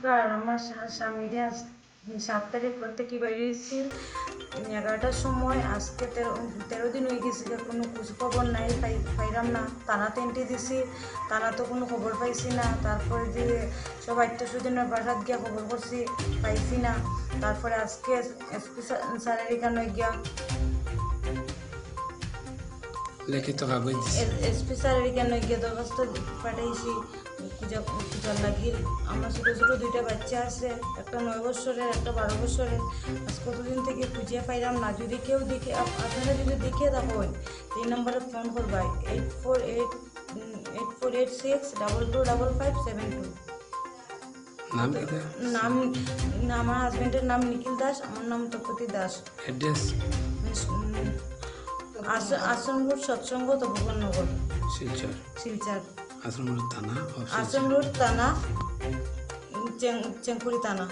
কার আমার স্বামীরা 7 তারিখ থেকে বেরিয়েছি 11টার সময়। আজকে 13 দিন হয়ে গেছে, কোনো খোঁজখবর নাই, পাইলাম না। থানাতে এন্ট্রি দিছি, থানা তো কোনো খবর পাইছি না। তারপরে যে সব আত্মীয়স্বজনের বাসাত গিয়া খবর করছি, পাইছি না। তারপরে আজকে এসপি স্যারের এখানে গিয়া লিখিত কাগজ দিছে। এসপি স্যারের এখানে গিয়ে দরখাস্ত পাঠাইছি পূজার লাগিয়ে। আমার ছোটো ছোটো 2টা বাচ্চা আছে, একটা 9 বছরের, একটা 12 বছরের। আজ কতদিন থেকে খুঁজে পাইলাম না। যদি কেউ দেখে, আপনারা যদি দেখে থাকেন, এই নম্বরে ফোন করবাই 8486225572। নাম কি? নাম আমার হাজব্যান্ডের নাম নিখিল দাস, আমার নাম তপতি দাস। অ্যাড্রেস? আসন রোড, সৎসঙ্গ, তপবনগর, শিলচর। আসন রোড থানা, আসন রোড থানা, চেংপুরি থানা।